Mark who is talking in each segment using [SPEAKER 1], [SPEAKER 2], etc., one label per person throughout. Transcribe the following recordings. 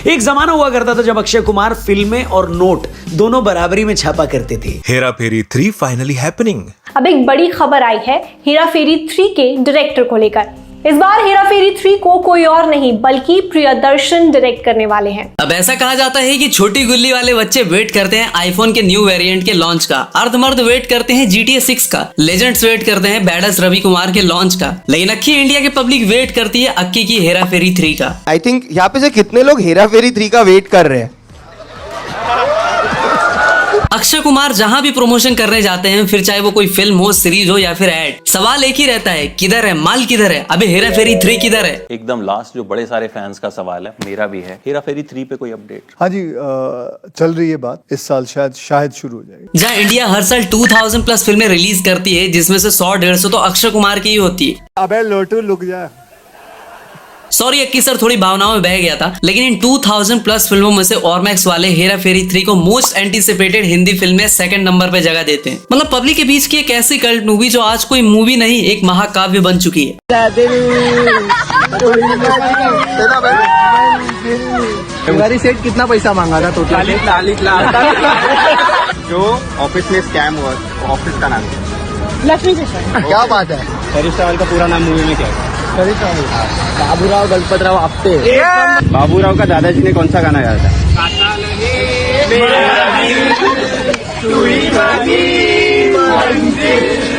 [SPEAKER 1] एक जमाना हुआ करता था जब अक्षय कुमार फिल्में और नोट दोनों बराबरी में छापा करते थे।
[SPEAKER 2] Hera Pheri 3 finally happening.
[SPEAKER 3] अब एक बड़ी खबर आई है हेरा फेरी 3 के डायरेक्टर को लेकर। इस बार हेरा फेरी 3 को कोई और नहीं बल्कि प्रियदर्शन डायरेक्ट करने वाले हैं।
[SPEAKER 4] अब ऐसा कहा जाता है कि छोटी गुल्ली वाले बच्चे वेट करते हैं आईफोन के न्यू वेरिएंट के लॉन्च का, अर्धमर्द वेट करते हैं GTA 6 का, लेजेंड्स वेट करते हैं बैडस रवि कुमार के लॉन्च का, लेकिन अक्की इंडिया के पब्लिक वेट करती है अक्की की हेरा फेरी 3 का।
[SPEAKER 5] आई थिंक यहाँ पे से कितने लोग हेरा फेरी 3 का वेट कर रहे हैं।
[SPEAKER 4] अक्षय कुमार जहां भी प्रमोशन करने जाते हैं, फिर चाहे वो कोई फिल्म हो, सीरीज हो या फिर एड, सवाल एक ही रहता है, किधर है माल, किधर है, अबे हेरा फेरी 3 किधर है।
[SPEAKER 6] एकदम लास्ट जो बड़े सारे फैंस का सवाल है, मेरा भी है, हेरा फेरी 3 पे कोई अपडेट?
[SPEAKER 7] हाँ जी, चल रही है बात, इस साल शायद शुरू हो जाएगी।
[SPEAKER 4] जहां इंडिया हर साल 2000 प्लस फिल्में रिलीज करती है, जिसमें से 100-150 तो अक्षय कुमार की ही होती है।
[SPEAKER 7] अबे लोटू लुक जा।
[SPEAKER 4] सॉरी अक्की सर, थोड़ी भावनाओं में बह गया था, लेकिन इन 2000 प्लस फिल्मों में से ऑरमैक्स वाले हेरा फेरी 3 को मोस्ट एंटीसिपेटेड हिंदी फिल्म में सेकंड नंबर पे जगह देते हैं। मतलब पब्लिक के बीच की एक ऐसी कल्ट मूवी जो आज कोई मूवी नहीं, एक महाकाव्य बन चुकी है।
[SPEAKER 5] हमारी सेट कितना पैसा मांगा था? टोटल 40 लाख।
[SPEAKER 8] जो ऑफिस में स्कैम हुआ, ऑफिस का नाम
[SPEAKER 3] लक्ष्मी सेशन।
[SPEAKER 5] क्या बात है?
[SPEAKER 8] हरीश रावल का पूरा नाम मूवी में क्या है?
[SPEAKER 5] बाबूराव गणपतराव आपटे।
[SPEAKER 8] बाबूराव का दादाजी ने कौन सा गाना गाया था?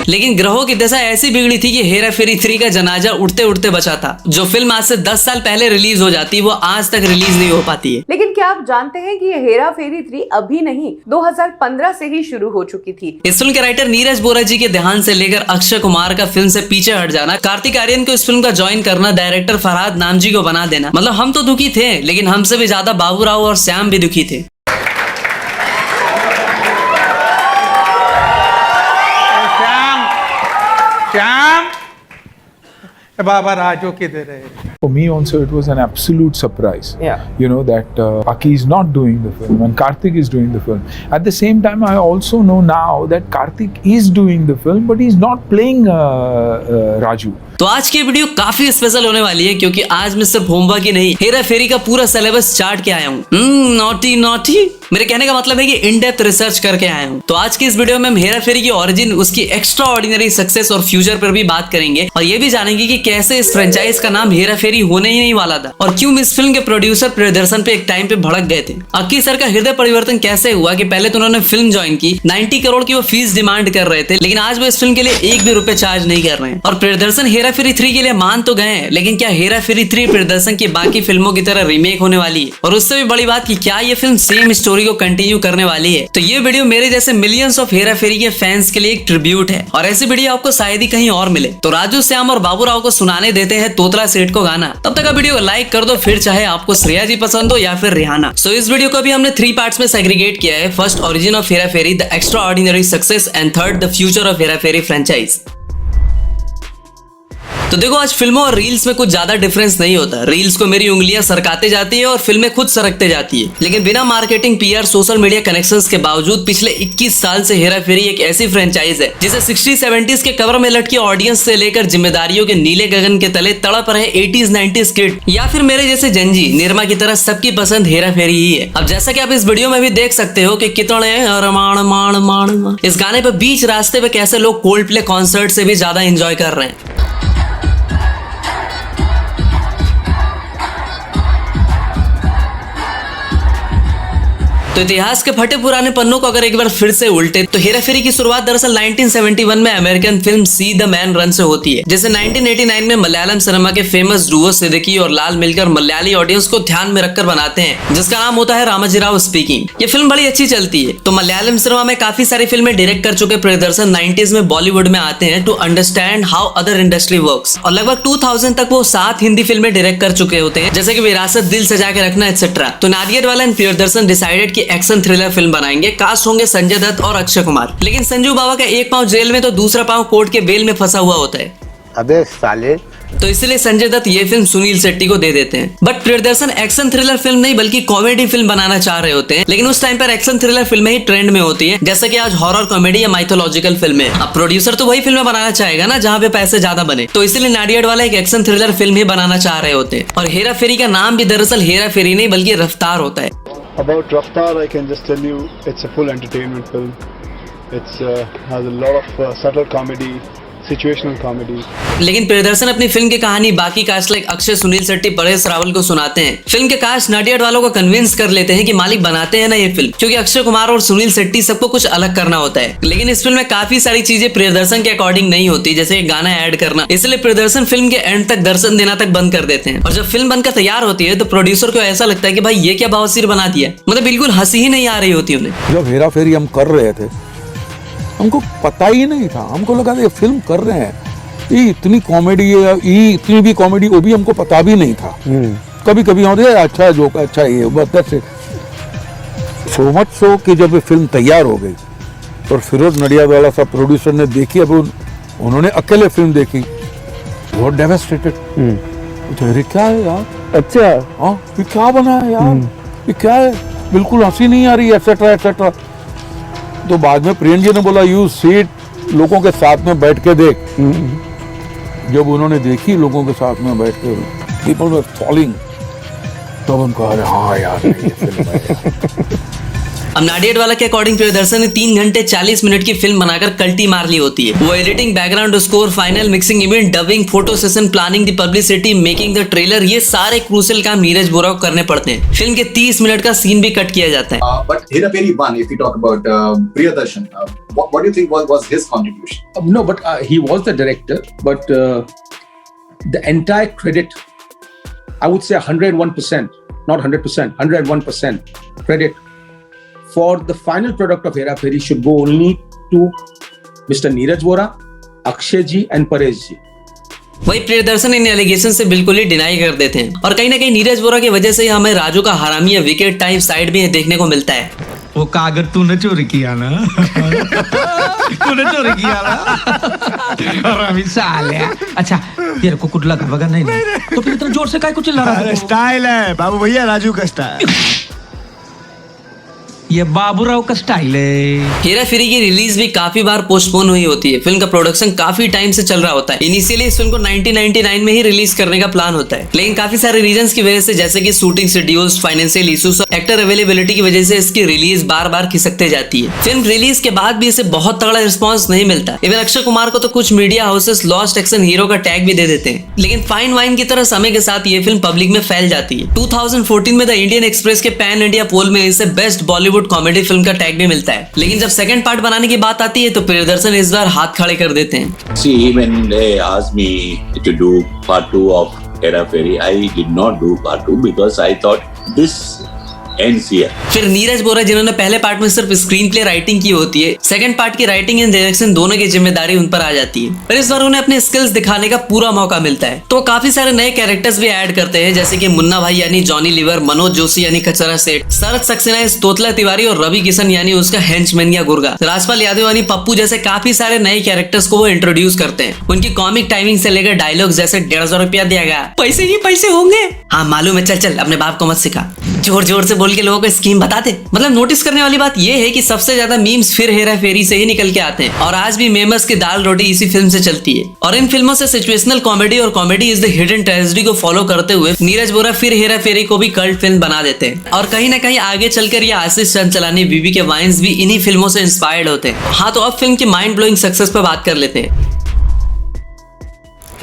[SPEAKER 4] लेकिन ग्रहों की दशा ऐसी बिगड़ी थी कि हेरा फेरी 3 का जनाजा उठते उठते बचा था। जो फिल्म आज से 10 साल पहले रिलीज हो जाती, वो आज तक रिलीज नहीं हो पाती है।
[SPEAKER 9] लेकिन क्या आप जानते हैं कि ये हेरा फेरी 3 अभी नहीं 2015 से ही शुरू हो चुकी थी।
[SPEAKER 4] इस फिल्म के राइटर नीरज बोरा जी के देहांत से लेकर अक्षय कुमार का फिल्म से पीछे हट जाना, कार्तिक आर्यन को इस फिल्म का ज्वाइन करना, डायरेक्टर फरहाद नामजी को बना देना, मतलब हम तो दुखी थे, लेकिन हमसे भी ज्यादा बाबूराव और श्याम भी दुखी थे।
[SPEAKER 10] बाबा राजो किधर है?
[SPEAKER 7] For me also it was an absolute surprise.
[SPEAKER 9] Yeah.
[SPEAKER 7] You know that Aki is not doing the film and Karthik is doing the film. At the same time, I also know now that Karthik is doing the film, but he's not playing Raju.
[SPEAKER 4] तो आज की video काफी special होने वाली है, क्योंकि आज मैं सिर्फ होमवर्क ही नहीं, हेरा फेरी का पूरा सिलेबस चार्ट के आया हूँ। नॉटी मेरे कहने का मतलब है कि इन डेप्थ रिसर्च करके आया हूँ। तो आज की इस वीडियो में हम हेरा फेरी की ओरिजिन, उसकी एक्स्ट्रा ऑर्डिनरी सक्सेस और फ्यूचर पर भी बात करेंगे, और ये भी जानेंगे कि कैसे इस फ्रेंचाइज का नाम हेरा फेरी होने ही नहीं वाला था, और क्यों इस फिल्म के प्रोड्यूसर प्रियदर्शन पे एक टाइम पे भड़क गए थे। अक्की सर का हृदय परिवर्तन कैसे हुआ कि पहले तो उन्होंने फिल्म ज्वाइन की, 90 करोड़ की वो फीस डिमांड कर रहे थे, लेकिन आज वो इस फिल्म के लिए 1 भी रुपए चार्ज नहीं कर रहे हैं। और प्रियदर्शन हेरा फेरी 3 के लिए मान तो गए हैं, लेकिन क्या हेरा फेरी 3 प्रियदर्शन की बाकी फिल्मों की तरह रीमेक होने वाली है? और उससे भी बड़ी बात कि क्या ये फिल्म सेम स्टोरी को कंटिन्यू करने वाली है? तो ये वीडियो मेरे जैसे मिलियंस ऑफ हेरा फेरी के फैंस के लिए एक ट्रिब्यूट है, और ऐसी वीडियो आपको शायद ही कहीं और मिले। तो राजू, श्याम और बाबूराव को सुनाने देते हैं तोतला सेठ को गाना। तब तक वीडियो को लाइक कर दो, फिर चाहे आपको श्रेया जी पसंद हो या फिर रिहाना। सो इस वीडियो को भी हमने 3 पार्ट्स में सेग्रीगेट किया है। First, origin of Hera Pheri, the extraordinary success, and third, the future of Hera Pheri franchise. तो देखो, आज फिल्मों और रील्स में कुछ ज्यादा डिफरेंस नहीं होता। रील्स को मेरी उंगलियां सरकाते जाती है और फिल्में खुद सरकते जाती है, लेकिन बिना marketing, PR, social media connections के बावजूद पिछले 21 साल से हेरा फेरी एक ऐसी फ्रेंचाइज है जिसे 60-70s के कवर में लटकी ऑडियंस से लेकर जिम्मेदारियों के नीले गगन के तले तड़प रहे 80s-90s किड या फिर मेरे जैसे जंजी निर्मा की तरह सबकी पसंद हेरा फेरी ही है। अब जैसा कि आप इस वीडियो में भी देख सकते हो कि कितने अरमान मान मान इस गाने पे बीच रास्ते पे कैसे लोग कोल्ड प्ले कॉन्सर्ट से भी ज्यादा एंजॉय कर रहे हैं। तो इतिहास के फटे पुराने पन्नों को अगर एक बार फिर से उल्टे, तो हेरा फेरी की शुरुआत दरअसल 1971 में American film see the man run से होती है, जैसे 1989 में मलयालम सिनेमा के फेमस डुओ सिद्दीकी और लाल मिलकर मलयाली ऑडियंस को ध्यान में रखकर बनाते हैं, जिसका नाम होता है रामाजी राव स्पीकिंग। ये फिल्म बड़ी अच्छी चलती है। तो मलयालम सिनेमा में काफी सारी फिल्में डायरेक्ट कर चुके प्रियदर्शन 90s में बॉलीवुड में आते हैं to understand how other industry works, और लगभग 2000 तक वो 7 हिंदी फिल्में डायरेक्ट कर चुके होते हैं, जैसे कि विरासत, दिल सजा के रखना, एक्सेट्रा। तो नादियाडवाला एंड प्रियदर्शन डिसाइडेड कि एक्शन थ्रिलर फिल्म बनाएंगे। कास्ट होंगे संजय दत्त और अक्षय कुमार, लेकिन संजू बाबा का एक पांव जेल में तो दूसरा पांव कोर्ट के बेल में फंसा हुआ होता है।
[SPEAKER 5] अबे साले,
[SPEAKER 4] तो इसलिए संजय दत्त ये फिल्म सुनील शेट्टी को दे देते हैं। But Priyadarshan action thriller film नहीं बल्कि कॉमेडी फिल्म बनाना चाह रहे होते हैं, लेकिन उस टाइम पर एक्शन थ्रिलर फिल्में ही ट्रेंड में होती है, जैसा कि आज हॉरर कॉमेडी या माइथोलॉजिकल फिल्में। अब प्रोड्यूसर तो वही फिल्में बनाना चाहेगा ना जहाँ पे पैसे ज्यादा बने, तो इसीलिए नाडियाड वाला एक एक्शन थ्रिलर फिल्म ही बनाना चाह रहे होते हैं। और हेरा फेरी का नाम भी दरअसल हेरा फेरी नहीं बल्कि रफ्तार होता है।
[SPEAKER 11] About Raftaar, I can just tell you it's a full entertainment film. It's has a lot of subtle comedy, situational comedy.
[SPEAKER 4] लेकिन प्रियदर्शन अपनी फिल्म की कहानी बाकी कास्ट लाइक अक्षय, सुनील शेट्टी, परेश रावल को सुनाते हैं। फिल्म के कास्ट नाडियाड वालों को कन्विंस कर लेते हैं कि मालिक बनाते हैं ना ये फिल्म, क्योंकि अक्षय कुमार और सुनील शेट्टी सबको कुछ अलग करना होता है। लेकिन इस फिल्म में काफी सारी चीजें प्रियदर्शन के अकॉर्डिंग नहीं होती, जैसे गाना ऐड करना, इसलिए प्रियदर्शन फिल्म के एंड तक दर्शन देना तक बंद कर देते हैं। और जब फिल्म बनकर तैयार होती है तो प्रोड्यूसर को ऐसा लगता है कि भाई ये क्या बवासीर बना दिया, मतलब बिल्कुल हंसी ही नहीं आ रही होती उन्हें।
[SPEAKER 12] जब हेरा फेरी हम कर रहे थे हमको पता ही नहीं था, हमको लगा था ये फिल्म कर रहे हैं, ये इतनी कॉमेडी है, ये इतनी भी कॉमेडी, वो भी हमको पता भी नहीं था। कभी कभी होते अच्छा जोक, अच्छा ये बस सो मच सो कि जब ये फिल्म तैयार हो गई और फिरोज नडियाद वाला साहब प्रोड्यूसर ने देखी, अब उन्होंने अकेले फिल्म देखी, बहुत डेवास्टेटेड। अरे क्या है यार, अच्छा हाँ ये क्या बना है यार, ये क्या है, बिल्कुल हंसी नहीं आ रही, एक्सेट्रा एक्सेट्रा। तो बाद में प्रियन जी ने बोला यू सीट, लोगों के साथ में बैठ के देख। जब उन्होंने देखी लोगों के साथ में बैठ के, पीपल वर फॉलोइंग, तब हम कहा हाँ यार ये फिल्म है।
[SPEAKER 4] अब नाडियाड वाला के अकॉर्डिंग प्रियदर्शन ने 3 घंटे 40 मिनट की फिल्म बनाकर कल्टी मार ली होती है। वो editing, background score, final mixing, event, dubbing, photo session, planning, the publicity, making the trailer, ये सारे क्रूशियल काम नीरज बोरा को करने पड़ते हैं। फिल्म के 30 मिनट का सीन भी कट किया जाता है।
[SPEAKER 13] But Hera Fairy 1, if you talk about Priyadarshan, what do you think was his contribution?
[SPEAKER 5] No, but he was the director, but the entire credit, I would say 101%, not 100%, 101% credit for the final product of Hera Fairy should go only to Mr. Neeraj Vora, Akshay ji and Paresh ji.
[SPEAKER 4] वही प्रियदर्शन इन allegation से बिल्कुल ही deny कर देते हैं, और कहीं ना कहीं नीरज वोरा की वजह से हमें राजू का हरामी या विकेट टाइप साइड भी देखने को मिलता है।
[SPEAKER 10] वो कागज तूने चोरी किया ना, तूने चोरी किया ना, हरामी साले। अच्छा तेरे को कुछ लगा वगैरह नहीं, तो फिर इतना जोर से काय को चिल्ला रहा है? स्टाइल है बाबू भैया, राजू का स्टाइल, ये बाबूराव का स्टाइल है।
[SPEAKER 4] हेरा फेरी की रिलीज भी काफी बार पोस्टपोन हुई होती है। फिल्म का प्रोडक्शन काफी टाइम से चल रहा होता है। इनिशियली इस फिल्म को 1999 में ही रिलीज करने का प्लान होता है, लेकिन काफी सारे रीजंस की वजह से, जैसे कि शूटिंग शेड्यूल्स, फाइनेंशियल इश्यूज और एक्टर अवेलेबिलिटी की वजह से इसकी रिलीज बार बार खिसकते जाती है। फिल्म रिलीज के बाद भी इसे बहुत तगड़ा रिस्पॉन्स नहीं मिलता। इवन अक्षय कुमार को तो कुछ media houses lost action hero का टैग भी दे देते हैं, लेकिन फाइन वाइन की तरह समय के साथ ये फिल्म पब्लिक में फैल जाती है। 2014 में द इंडियन एक्सप्रेस के पैन इंडिया पोल में इसे बेस्ट बॉलीवुड कॉमेडी फिल्म का टैग भी मिलता है। लेकिन जब सेकंड पार्ट बनाने की बात आती है तो प्रियदर्शन इस बार हाथ खड़े कर देते हैं।
[SPEAKER 14] See, when they asked me to do part 2 of Hera Fairy, I did not do part 2 because I thought this ends here.
[SPEAKER 4] फिर नीरज बोरा, जिन्होंने पहले पार्ट में सिर्फ स्क्रीन प्ले राइटिंग की होती है, सेकंड पार्ट की राइटिंग एंड डायरेक्शन दोनों की जिम्मेदारी उन पर आ जाती है। पर इस बार उन्हें अपने स्किल्स दिखाने का पूरा मौका मिलता है, तो काफी सारे नए कैरेक्टर्स भी ऐड करते हैं, जैसे कि मुन्ना भाई यानी जॉनी लीवर, मनोज जोशी यानी कचरा सेठ, शरद सक्सेना तोतला तिवारी और रवि किशन यानी उसका हेंचमैन या गुर्गा, राजपाल यादव यानी पप्पू जैसे काफी सारे नए कैरेक्टर्स को वो इंट्रोड्यूस करते हैं। उनकी कॉमिक टाइमिंग से लेकर डायलॉग जैसे 150 रुपया दिया गया, पैसे ही पैसे होंगे, हाँ मालूम है, चल चल अपने बाप को मत सिखा, जोर जोर से बोल के लोगों को स्कीम बताते। मतलब नोटिस करने वाली बात यह है कि सबसे ज्यादा मीम्स फिर हेरा फेरी से ही निकल के आते हैं, और आज भी मेमस की दाल रोटी इसी फिल्म से चलती है। और इन फिल्मों से सिचुएशनल कॉमेडी और comedy is the hidden tragedy को फॉलो करते हुए नीरज बोरा फिर हेरा फेरी को भी कल्ट फिल्म बना देते हैं, और कहीं ना कहीं आगे चलकर ये आशीष चंचलानी, बीबी के वाइन्स भी इन्हीं फिल्मों से इंस्पायर्ड होते हैं। हाँ, तो अब फिल्म की माइंड ब्लोइंग सक्सेस पर बात कर लेते हैं।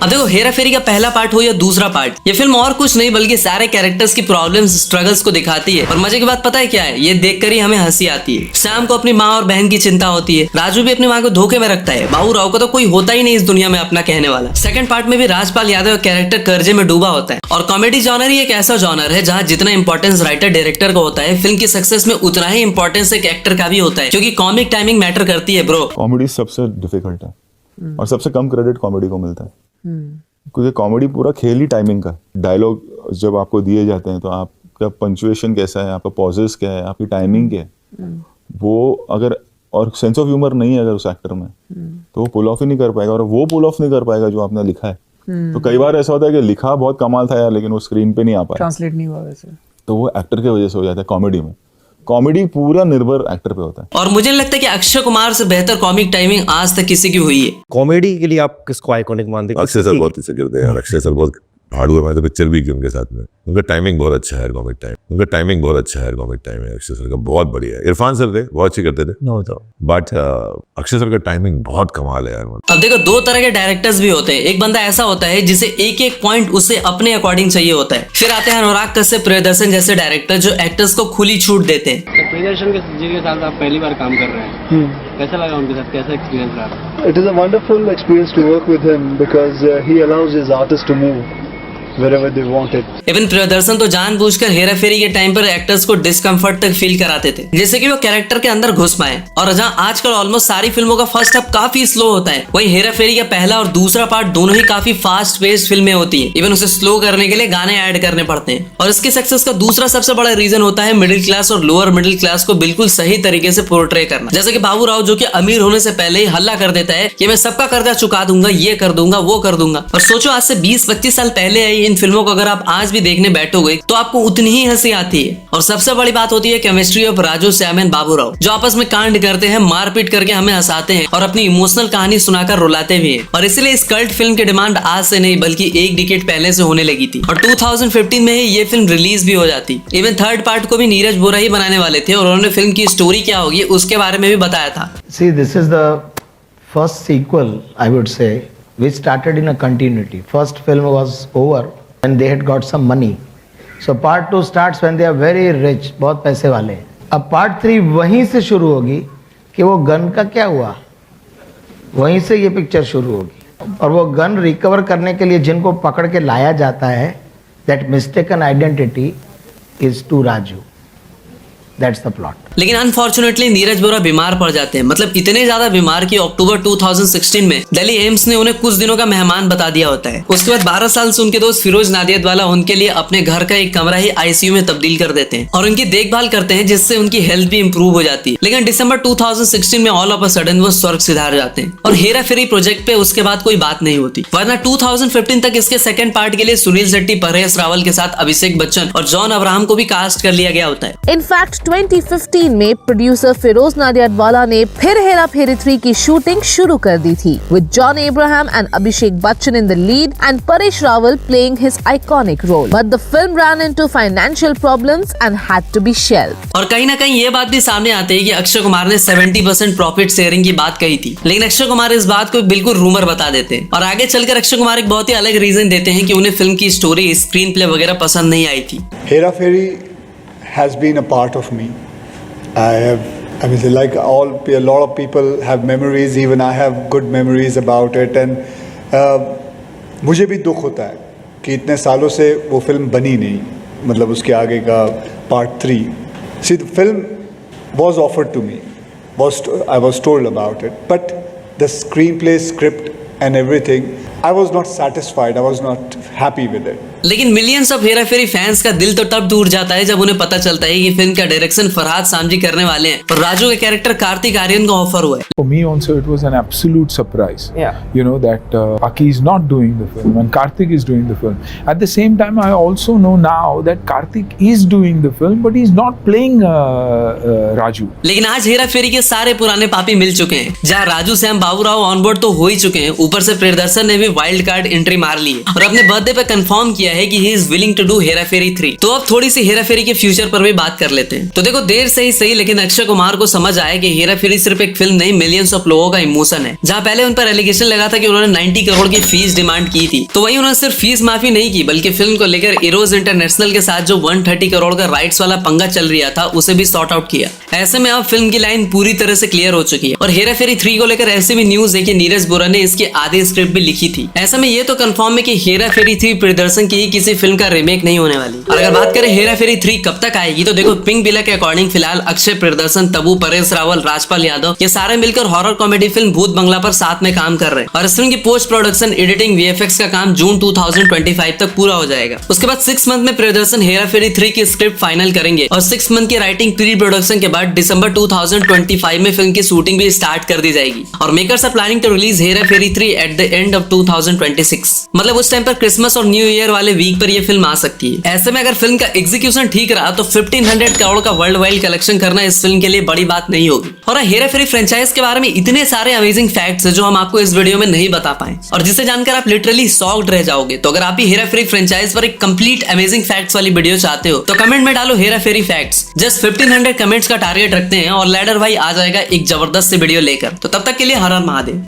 [SPEAKER 4] अब देखो, हेरा फेरी का पहला पार्ट हो या दूसरा पार्ट, ये फिल्म और कुछ नहीं बल्कि सारे कैरेक्टर्स की प्रॉब्लम्स, स्ट्रगल्स को दिखाती है। और मजे की बात पता है क्या है, ये देखकर ही हमें हंसी आती है। श्याम को अपनी माँ और बहन की चिंता होती है, राजू भी अपनी माँ को धोखे में रखता है, बाबू राव को तो कोई होता ही नहीं इस दुनिया में अपना कहने वाला। सेकंड पार्ट में भी राजपाल यादव कैरेक्टर कर्जे में डूबा होता है। और कॉमेडी जॉनर ही एक ऐसा जॉनर है जहाँ जितना इंपॉर्टेंस राइटर डायरेक्टर को होता है, फिल्म की सक्सेस में उतना ही इंपॉर्टेंस एक एक्टर का भी होता है, क्योंकि कॉमिक टाइमिंग मैटर करती है ब्रो।
[SPEAKER 15] कॉमेडी सबसे डिफिकल्ट है और सबसे कम क्रेडिट कॉमेडी को मिलता है, क्योंकि कॉमेडी पूरा खेल ही टाइमिंग का। डायलॉग जब आपको दिए जाते हैं तो आपका पंक्चुएशन कैसा है, आपका पॉजेस क्या है, आपकी टाइमिंग क्या है, वो अगर और सेंस ऑफ ह्यूमर नहीं है अगर उस एक्टर में, तो वो पुल ऑफ ही नहीं कर पाएगा, और वो पुल ऑफ नहीं कर पाएगा जो आपने लिखा है। तो कई बार ऐसा होता है कि लिखा बहुत कमाल था यार, लेकिन वो स्क्रीन पे नहीं आ पाया,
[SPEAKER 16] ट्रांसलेट नहीं हुआ वैसे,
[SPEAKER 15] तो वो एक्टर की वजह से हो जाता है। कॉमेडी में कॉमेडी पूरा निर्भर एक्टर पे होता है।
[SPEAKER 4] और मुझे नहीं लगता कि अक्षय कुमार से बेहतर कॉमिक टाइमिंग आज तक किसी की हुई है।
[SPEAKER 17] कॉमेडी के लिए आप किसको आइकॉनिक मानते हैं?
[SPEAKER 18] अक्षय सर बहुत पीछे गिरते हैं यार, अक्षय सर बहुत हार्ड हुआ। मैं तो पिक्चर भी की उनके साथ में, उनका टाइमिंग बहुत अच्छा है, कॉमिक टाइम उनका टाइमिंग बहुत अच्छा है, कॉमिक टाइम है अक्षय सर का बहुत बढ़िया है। इरफान सर थे बहुत अच्छी करते थे,
[SPEAKER 17] नो तो
[SPEAKER 18] बट अक्षय सर का टाइमिंग बहुत कमाल है यार।
[SPEAKER 4] अब देखो, दो तरह के डायरेक्टर्स भी होते हैं। एक बंदा ऐसा होता है जिसे एक एक पॉइंट उसे अपने अकॉर्डिंग चाहिए होता है। फिर आते हैं अनुराग कश्यप, प्रियदर्शन जैसे डायरेक्टर जो एक्टर्स को खुली छूट देते हैं।
[SPEAKER 8] प्रियदर्शन जी के साथ आप पहली बार काम कर रहे हैं, कैसा लगा उनके साथ, कैसा एक्सपीरियंस रहा?
[SPEAKER 11] It is a wonderful experience to work with him because he allows his artists to move wherever they want it.
[SPEAKER 4] Even Priyadarshan तो जानबूझकर हेरा फेरी के टाइम पर एक्टर्स को डिस्कम्फर्ट तक फील कराते थे, जैसे कि वो कैरेक्टर के अंदर घुस पाए। और जहां आजकल ऑलमोस्ट सारी फिल्मों का फर्स्ट हाफ काफी स्लो होता है, वहीं हेरा फेरी का पहला और दूसरा पार्ट दोनों ही काफी फास्ट पेस्ड फिल्में होती है। इवन उसे स्लो करने के लिए गाने ऐड करने पड़ते हैं। और इसके सक्सेस का दूसरा सबसे बड़ा रीजन होता है मिडिल क्लास और लोअर मिडिल क्लास को बिल्कुल सही तरीके से पोर्ट्रे करना। जैसे कि बाबू राव जो कि अमीर होने से पहले ही हल्ला कर देता है कि मैं सबका कर्जा चुका दूंगा, ये कर दूंगा, वो कर दूंगा। और सोचो, आज से 20-25 साल पहले आई इन फिल्मों को अगर आप आज भी देखने बैठोगे तो आपको उतनी ही हंसी आती है। और सबसे बड़ी बात होती है chemistry of Raju Shyam and Babu Rao, जो आपस में कांड करते हैं, मारपीट करके हमें हंसाते हैं और अपनी इमोशनल कहानी सुनाकर रुलाते भी हैं। और इसलिए इस कल्ट फिल्म की डिमांड आज से नहीं बल्कि एक डिकेड पहले से होने लगी थी। और 2015 में ही ये फिल्म रिलीज भी हो जाती। इवन थर्ड पार्ट को भी नीरज बोरा ही बनाने वाले थे और उन्होंने फिल्म की स्टोरी क्या होगी उसके बारे में भी बताया था।
[SPEAKER 19] See, this is the first sequel, I would say, which started in a continuity. First film was over and they had got some money. So part 2 starts when they are very rich, बहुत पैसे वाले। अब part 3 वहीं से शुरू होगी कि वो गन का क्या हुआ, वहीं से ये पिक्चर शुरू होगी। और वो गन रिकवर करने के लिए जिनको पकड़ के लाया जाता है, that mistaken identity is to Raju. That's the plot.
[SPEAKER 4] लेकिन अनफॉर्चुनेटली नीरज बोरा बीमार पड़ जाते हैं। मतलब इतने ज्यादा बीमार कि अक्टूबर 2016 में दिल्ली एम्स ने उन्हें कुछ दिनों का मेहमान बता दिया होता है। उसके बाद 12 साल से उनके दोस्त फिरोज नादियादवाला उनके लिए अपने घर का एक कमरा ही आईसीयू में तब्दील कर देते हैं और उनकी देखभाल करते हैं, जिससे उनकी हेल्थ भी इंप्रूव हो जाती है। लेकिन दिसंबर 2016 में ऑल ऑफ अ सडन वो स्वर्ग सिधार जाते हैं और हेरा फेरी प्रोजेक्ट पे उसके बाद कोई बात नहीं होती। वरना 2015 तक इसके सेकंड पार्ट के लिए सुनील शेट्टी, परेश रावल के साथ अभिषेक बच्चन और जॉन अब्राहम को भी कास्ट कर लिया गया होता है।
[SPEAKER 20] इनफैक्ट 2015 में प्रोड्यूसर फिरोज नादियादवाला ने फिर हेरा फेरी 3 की शूटिंग शुरू कर दी थी, with John Abraham and Abhishek Bachchan in the lead and Paresh Rawal playing his iconic role. But the film run into financial problems and had to be shelved. और कहीं ना कहीं ये बात भी सामने आती है कि अक्षय कुमार ने 70% प्रॉफिट शेयरिंग की बात कही थी, लेकिन अक्षय कुमार इस बात को बिल्कुल रूमर बता देते हैं और आगे चलकर अक्षय कुमार एक बहुत ही अलग रीजन देते हैं कि उन्हें फिल्म की स्टोरी, स्क्रीन प्ले वगैरह पसंद नहीं आई थी।
[SPEAKER 11] Hera Fairy has been a part of me. I mean, like a lot of people have memories, even I have good memories about it, and मुझे भी दुख होता है कि इतने सालों से वो फिल्म बनी नहीं, मतलब उसके आगे का part 3. See, the film was offered to me, I was told about it, but the screenplay, script and everything, I was not satisfied, I was not happy with it.
[SPEAKER 4] लेकिन millions of Hera Pheri fans का दिल तो तब टूट जाता है जब उन्हें पता चलता है कि फिल्म का डायरेक्शन फरहाद सामजी करने वाले हैं और राजू के कैरेक्टर कार्तिक आर्यन को ऑफर हुआ है।
[SPEAKER 7] For me also it was an absolute surprise.
[SPEAKER 16] Yeah.
[SPEAKER 7] You know that Aki is not doing the film and Karthik is doing the film. At the same time, I also know now that Karthik is doing the film, but he's not playing Raju.
[SPEAKER 4] लेकिन आज हेरा फेरी के सारे पुराने पापी मिल चुके हैं, जहाँ Raju Shyam Babu Rao onboard तो हो ही चुके हैं, ऊपर से प्रियदर्शन ने भी वाइल्ड कार्ड एंट्री मार ली है और अपने बर्थडे पे कंफर्म किया है कि he is willing to do Hera Pheri 3। तो अब थोड़ी सी हेरा फेरी के फ्यूचर पर भी बात कर लेते हैं। तो देखो, देर से ही सही, लेकिन अक्षय कुमार को समझ आया कि हेरा फेरी सिर्फ एक फिल्म नहीं, मिलियंस ऑफ लोगों का इमोशन है। जहां पहले उन पर एलिगेशन लगा था कि उन्होंने 90 करोड़ की फीस डिमांड की थी, तो वहीं उन्होंने सिर्फ फीस माफी नहीं की बल्कि फिल्म को लेकर इरोज इंटरनेशनल के साथ जो 130 करोड़ का राइट्स वाला पंगा चल रहा था उसे भी सॉर्ट आउट किया। ऐसे में अब फिल्म की लाइन पूरी तरह से क्लियर हो चुकी है और हेरा फेरी 3 को लेकर ऐसे भी न्यूज है कि नीरज बोरा ने इसकी आधी स्क्रिप्ट भी लिखी थी। ऐसे में ये तो कंफर्म है कि हेरा फेरी 3 प्रियदर्शन की कभी किसी फिल्म का रीमेक नहीं होने वाली। और अगर बात करें हेरा फेरी 3 कब तक आएगी, तो देखो पिंक बिला के अकॉर्डिंग फिलहाल अक्षय प्रियदर्शन, तब्बू, परेश रावल, राजपाल यादव ये सारे मिलकर हॉरर कॉमेडी फिल्म भूत बंगला पर साथ में काम कर रहे हैं। और इस फिल्म की पोस्ट प्रोडक्शन, एडिटिंग, वीएफएक्स का काम जून 2025 तक पूरा हो जाएगा। उसके बाद 6 मंथ में प्रियदर्शन हेरा फेरी 3 की स्क्रिप्ट फाइनल करेंगे और 6 मंथ की राइटिंग प्री प्रोडक्शन के बाद दिसंबर 2025 में फिल्म की शूटिंग भी स्टार्ट कर दी जाएगी। और makers are planning to release Hera Pheri 3 at the end of 2026, मतलब उस टाइम पर क्रिसमस और न्यू ईयर वाले वीक पर यह फिल्म आ सकती है। ऐसे में अगर फिल्म का एग्जीक्यूशन ठीक रहा तो 1500 करोड़ का वर्ल्ड वाइड कलेक्शन करना इस फिल्म के लिए बड़ी बात नहीं होगी। और हेरा फेरी फ्रेंचाइज के बारे में इतने सारे अमेजिंग फैक्ट्स हैं जो हम आपको इस वीडियो में नहीं बता पाए और जिसे जानकर आप लिटरली शॉक्ड रह जाओगे। तो अगर आप भी हेरा फेरी फ्रेंचाइज पर एक कंप्लीट अमेजिंग फैक्ट्स वाली वीडियो चाहते हो तो कमेंट में डालो हेरा फेरी फैक्ट्स। जस्ट 1500 कमेंट्स का टारगेट रखते हैं और लैडर भाई आ जाएगा एक जबरदस्त सी वीडियो लेकर। तो तब तक के लिए हर हर महादेव।